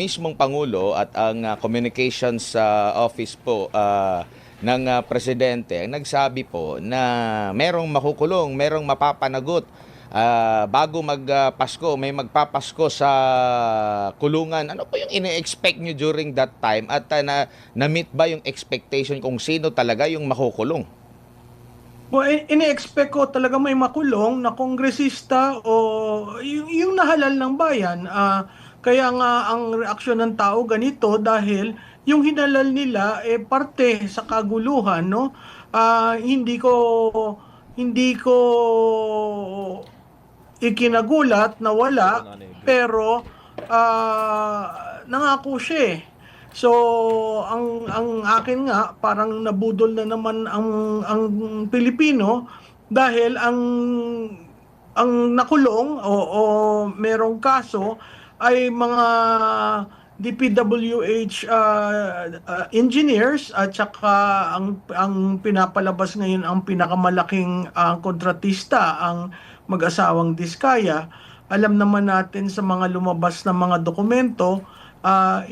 Mismong Pangulo at ang communications office po ng presidente ang nagsabi po na merong makukulong, merong mapapanagot bago magpasko, may magpapasko sa kulungan. Ano po yung ine-expect nyo during that time at na-meet ba yung expectation kung sino talaga yung makukulong? Well, ini-expect ko talaga may makulong na kongresista o yung nahalal ng bayan. Kaya nga ang reaksyon ng tao ganito dahil yung hinalal nila parte sa kaguluhan, no? Hindi ko ikinagulat na wala, pero nangako siya eh. So, ang akin nga parang nabudol na naman ang Pilipino dahil ang nakulong o merong kaso ay mga DPWH engineers at saka ang pinapalabas ngayon ang pinakamalaking kontratista, ang mag-asawang Diskaya. Alam naman natin sa mga lumabas na mga dokumento,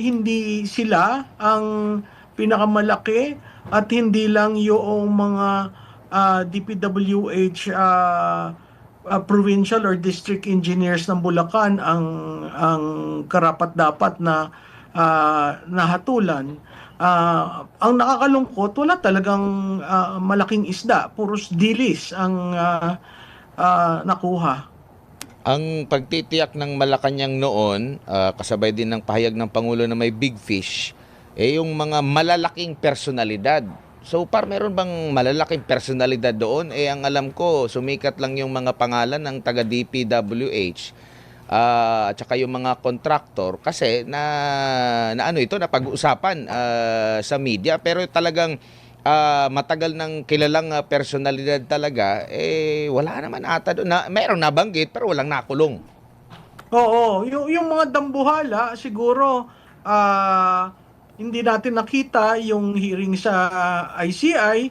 hindi sila ang pinakamalaki at hindi lang yung mga DPWH provincial or district engineers ng Bulacan ang karapat-dapat na nahatulan. Ang nakakalungkot, wala talagang malaking isda, puros dilis ang nakuha. Ang pagtitiyak ng Malacanang noon, kasabay din ng pahayag ng Pangulo na may big fish, yung mga malalaking personalidad. So meron bang malalaking personalidad doon? Ang alam ko, sumikat lang yung mga pangalan ng taga DPWH at saka yung mga contractor kasi na ano ito, na pag-uusapan sa media, pero talagang matagal ng kilalang personalidad talaga, wala naman ata doon. Merong nabanggit pero walang nakulong. Oo, yung mga dambuhala siguro hindi natin nakita yung hearing sa ICI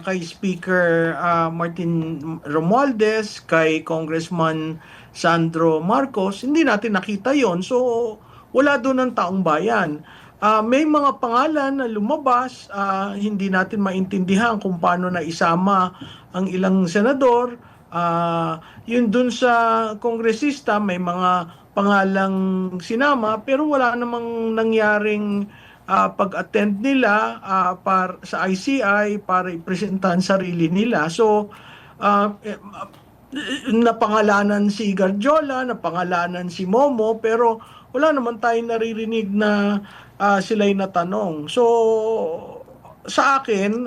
kay Speaker Martin Romualdez, kay Congressman Sandro Marcos, hindi natin nakita yon. So wala doon ang taong bayan. May mga pangalan na lumabas, hindi natin maintindihan kung paano na isama ang ilang senador. Yun dun sa kongresista, may mga pangalang sinama, pero wala namang nangyaring pag-attend nila sa ICI para ipresentahan sarili nila. So, napangalanan si Garjola, napangalanan si Momo, pero wala naman tayong naririnig na sila'y natanong. So, sa akin,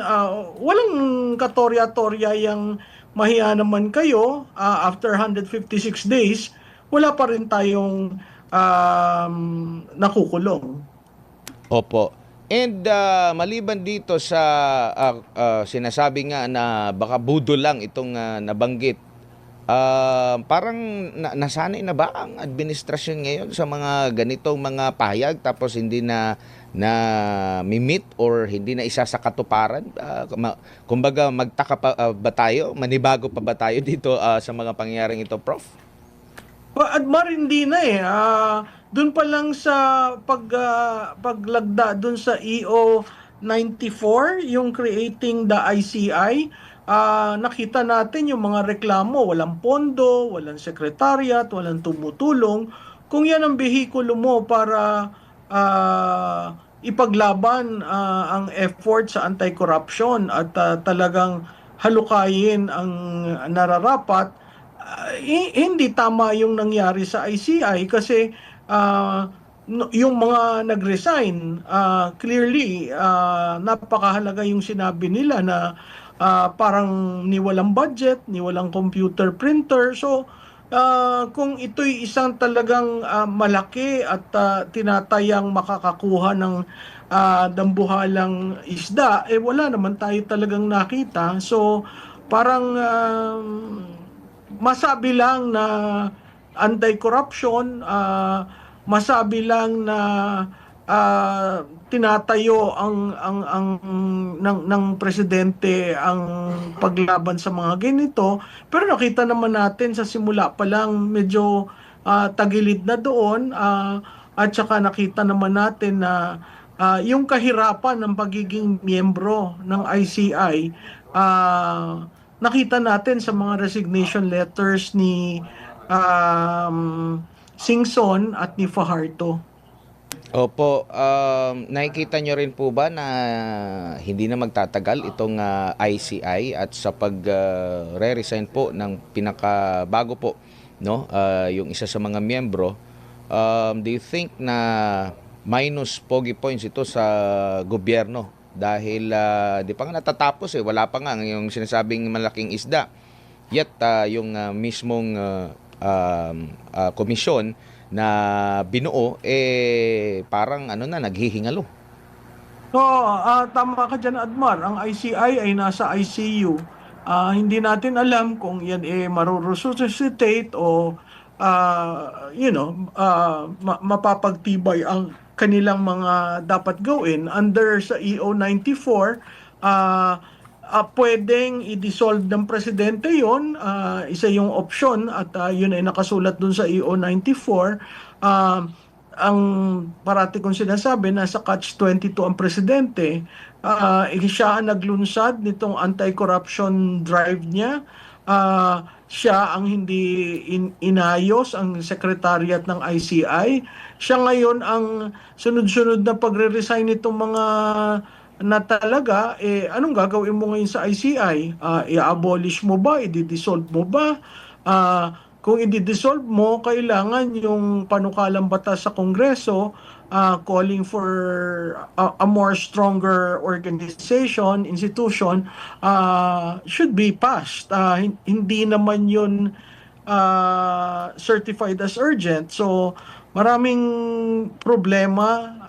walang katorya-torya yung mahiya naman kayo. After 156 days, wala pa rin tayong nakukulong. Opo. And maliban dito sa sinasabi nga na baka budol lang itong nabanggit, parang nasanay na ba ang administrasyon ngayon sa mga ganitong mga pahayag tapos hindi na mimit or hindi na isa sa katuparan? Kumbaga magtaka pa ba tayo? Manibago pa ba tayo dito sa mga pangyayaring ito, Prof? Admar, hindi na eh. Doon pa lang sa paglagda doon sa EO 94, yung creating the ICI, nakita natin yung mga reklamo, walang pondo, walang sekretariat, walang tumutulong. Kung yan ang behikulo mo para ipaglaban ang effort sa anti-corruption at talagang halukayin ang nararapat, hindi tama yung nangyari sa ICI kasi yung mga nag-resign, clearly napakahalaga yung sinabi nila na parang ni walang budget, ni walang computer printer. So kung ito'y isang talagang malaki at tinatayang makakakuha ng dambuhalang isda, wala naman tayo talagang nakita. So parang masabi lang na anti-corruption, masabi lang na tinatayo ng presidente ang paglaban sa mga ganito, pero nakita naman natin sa simula pa lang medyo tagilid na doon. at saka nakita naman natin na yung kahirapan ng pagiging miyembro ng ICI, nakita natin sa mga resignation letters ni Singson at ni Fajardo. Opo, nakikita nyo rin po ba na hindi na magtatagal itong ICI at sa pag-re-resign po ng pinakabago po, no? Yung isa sa mga miyembro, do you think na minus pogi points ito sa gobyerno? Dahil di pa nga natatapos wala pa nga yung sinasabing malaking isda. Yet yung mismong komisyon na binuo parang naghihingalo. Tama ka dyan, Admar. Ang ICI ay nasa ICU. Hindi natin alam kung yan maruresuscitate o mapapagtibay ang kanilang mga dapat gawin. Under sa EO 94, pwedeng i-dissolve ng presidente yon, isa yung option at yun ay nakasulat dun sa EO 94. Ang parati kong sinasabi, nasa catch-22 ang presidente. Siya ang naglunsad nitong anti-corruption drive niya. Siya ang hindi inayos ang secretariat ng ICI. Siya ngayon ang sunod-sunod na pagre-resign nitong mga na talaga, anong gagawin mo ngayon sa ICI? I-abolish mo ba? I-dissolve mo ba? Kung i-dissolve mo, kailangan yung panukalang batas sa Kongreso calling for a more stronger organization, institution, should be passed. Hindi naman yun certified as urgent. So, maraming problema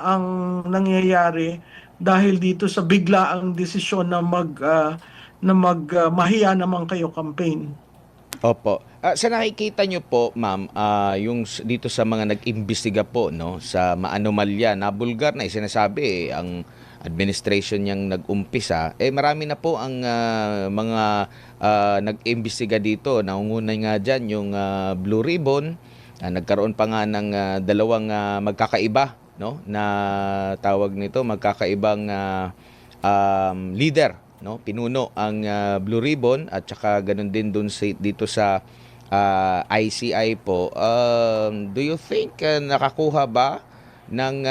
ang nangyayari dahil dito sa biglaang desisyon na mahiya naman kayo campaign. Opo. Sa nakikita nyo po, ma'am, yung dito sa mga nag-imbestiga po, no, sa maanomalya na bulgar na sinasabi ang administration niyang nag-umpisa, marami na po ang mga nag-imbestiga dito. Naungunay nga dyan yung Blue Ribbon. Nagkaroon pa nga ng dalawang magkakaiba, no, na tawag nito, magkakaibang leader, no, pinuno ang Blue Ribbon at saka ganun din dito sa ICI po. Do you think nakakuha ba ng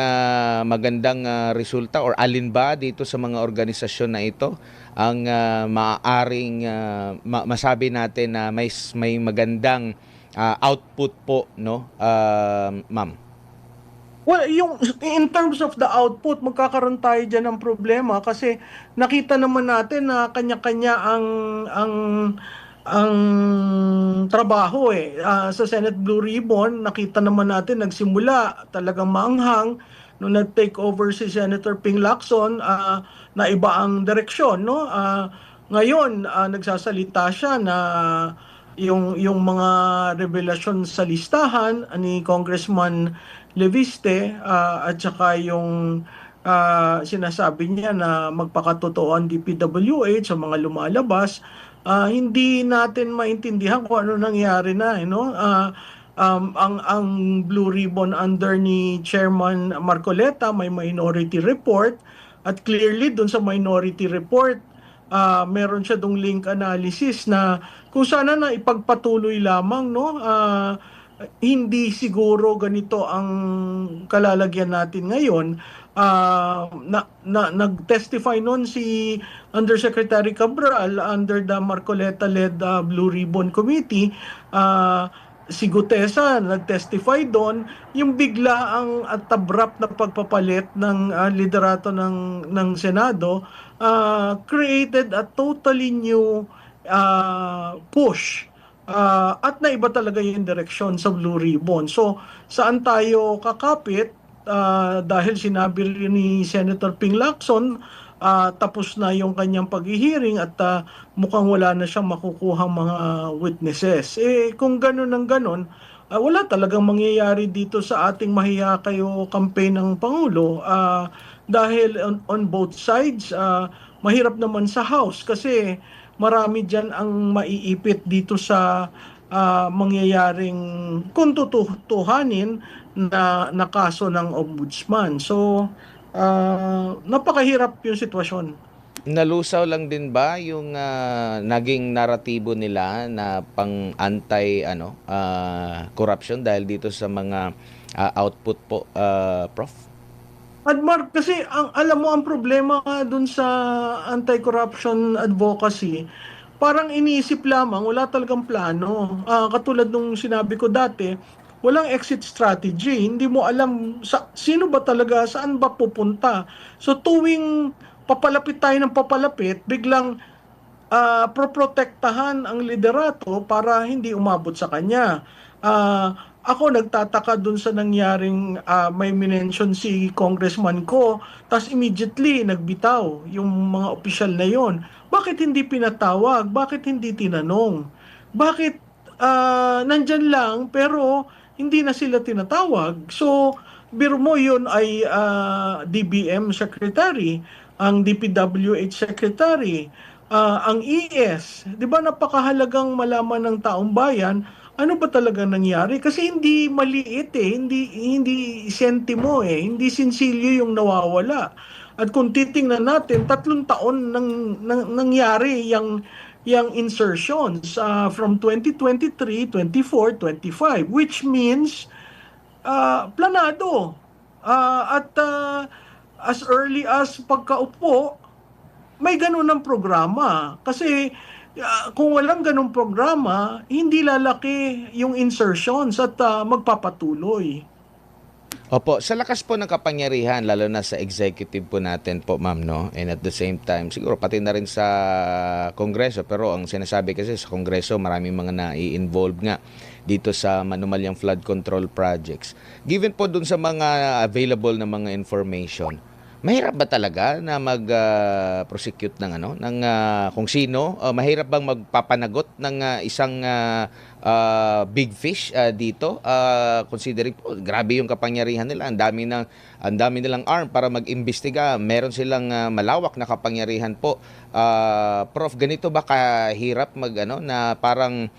magandang resulta or alin ba dito sa mga organisasyon na ito ang maaaring masabi natin na may magandang output po, no, ma'am? Well, in terms of the output, magkakaroon tayo dyan ng problema kasi nakita naman natin na kanya-kanya ang trabaho sa Senate Blue Ribbon. Nakita naman natin nagsimula talagang maanghang nung nag-take over si Senator Ping Lacson, na iba ang direksyon, no? Ngayon nagsasalita siya na yung mga revelasyon sa listahan ni Congressman Leviste, at saka yung sinasabi niya na magpakatotoo ang DPWH sa mga lumalabas, hindi natin maintindihan kung ano nangyari na, no? Ang Blue Ribbon under ni Chairman Marcoleta may minority report, at clearly doon sa minority report meron siya dong link analysis na kung sana na ipagpatuloy lamang, no, hindi siguro ganito ang kalalagyan natin ngayon. Nag-testify noon si Undersecretary Cabral under the Marcoleta-led Blue Ribbon Committee. Si Gutesa nag-testify doon. Yung bigla ang at abrupt na pagpapalit ng liderato ng Senado created a totally new push. At naiba talaga yung direksyon sa Blue Ribbon. So, saan tayo kakapit? Dahil sinabi rin ni Senator Ping Lacson, tapos na yung kanyang paghihiring at mukhang wala na siyang makukuhang mga witnesses. Kung ganun ang ganun, wala talagang mangyayari dito sa ating mahiya kayo campaign ng Pangulo. Dahil on both sides, mahirap naman sa House kasi marami dyan ang maiipit dito sa mangyayaring kung tutuhanin na kaso ng ombudsman. So, napakahirap yung sitwasyon. Nalusaw lang din ba yung naging naratibo nila na pang anti corruption dahil dito sa mga output po, Prof? Admar, kasi alam mo ang problema nga dun sa anti-corruption advocacy, parang iniisip lamang, wala talagang plano. Katulad nung sinabi ko dati, walang exit strategy. Hindi mo alam sino ba talaga, saan ba pupunta. So tuwing papalapit tayo ng papalapit, biglang proprotektahan ang liderato para hindi umabot sa kanya. Ako nagtataka dun sa nangyaring may minention si congressman ko, tas immediately nagbitaw yung mga opisyal na yon. Bakit hindi pinatawag? Bakit hindi tinanong? Bakit nandyan lang pero hindi na sila tinatawag? So, biro mo yun ay DBM Secretary, ang DPWH Secretary, ang ES. Di ba napakahalagang malaman ng taong bayan ano ba talaga nangyari? Kasi hindi maliit hindi sentimo hindi sinsilyo yung nawawala. At kung titingnan natin, 3 taon nangyari yung insertions from 2023, 24, 25, which means planado. At as early as pagkaupo, may ganun ng programa. Kasi kung walang ganung programa, hindi lalaki yung insertions at magpapatuloy. Opo, sa lakas po ng kapangyarihan, lalo na sa executive po natin po, ma'am, no? And at the same time, siguro pati na rin sa Kongreso, pero ang sinasabi kasi sa Kongreso, maraming mga na-i-involve nga dito sa manumalyang flood control projects. Given po dun sa mga available na mga information, mahirap ba talaga na mag-prosecute ng kung sino? Mahirap bang magpapanagot ng isang big fish dito? Considering po, grabe yung kapangyarihan nila. Ang dami nilang arm para mag-imbestiga. Meron silang malawak na kapangyarihan po. Prof, ganito ba kahirap na parang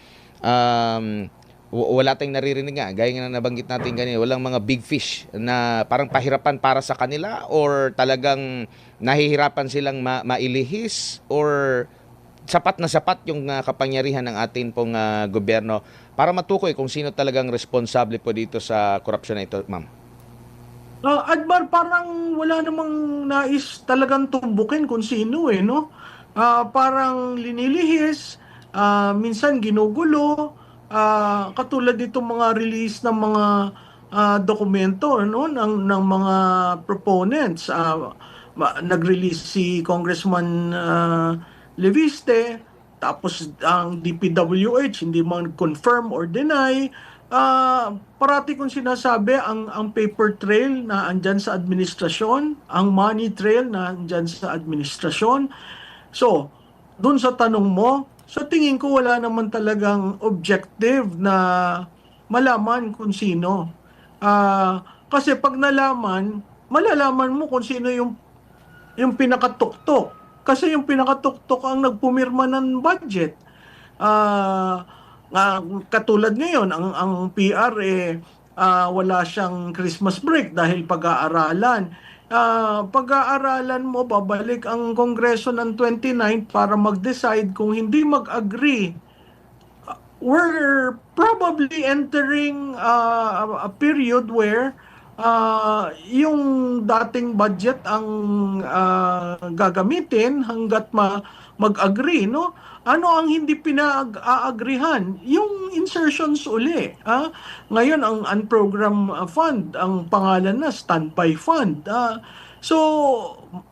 wala tayong naririnig nga, gaya nga na nabanggit natin kanina, walang mga big fish na parang pahirapan para sa kanila, or talagang nahihirapan silang mailihis, or sapat na sapat yung kapangyarihan ng atin pong gobyerno para matukoy kung sino talagang responsable po dito sa korupsyon na ito, ma'am? Admar, parang wala namang nais talagang tumbukin kung sino no? Parang linilihis, minsan ginugulo, katulad nitong mga release ng mga dokumento no ng mga proponents. Nag-release si Congressman Leviste, tapos ang DPWH hindi man confirm or deny. Parati kong sinasabi ang paper trail na andyan sa administrasyon, ang money trail na andyan sa administrasyon. So, dun sa tanong mo, sa tingin ko wala naman talagang objective na malaman kung sino. Kasi pag malalaman mo kung sino yung pinakatuktok. Kasi yung pinakatuktok ang nagpumirma ng budget. Ah, Katulad ngayon, ang PR wala siyang Christmas break dahil pag-aaralan. Pag-aaralan mo, babalik ang Kongreso ng 29 para mag-decide. Kung hindi mag-agree, we're probably entering a period where yung dating budget ang gagamitin hanggat mag-agree, no? Ano ang hindi pinag-aagrihan? Yung insertions uli. Ngayon, ang unprogram fund, ang pangalan na standby fund. So,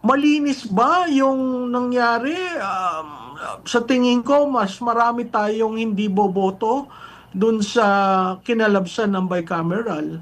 malinis ba yung nangyari? Sa tingin ko, mas marami tayong hindi boboto dun sa kinalabsan ng bicameral.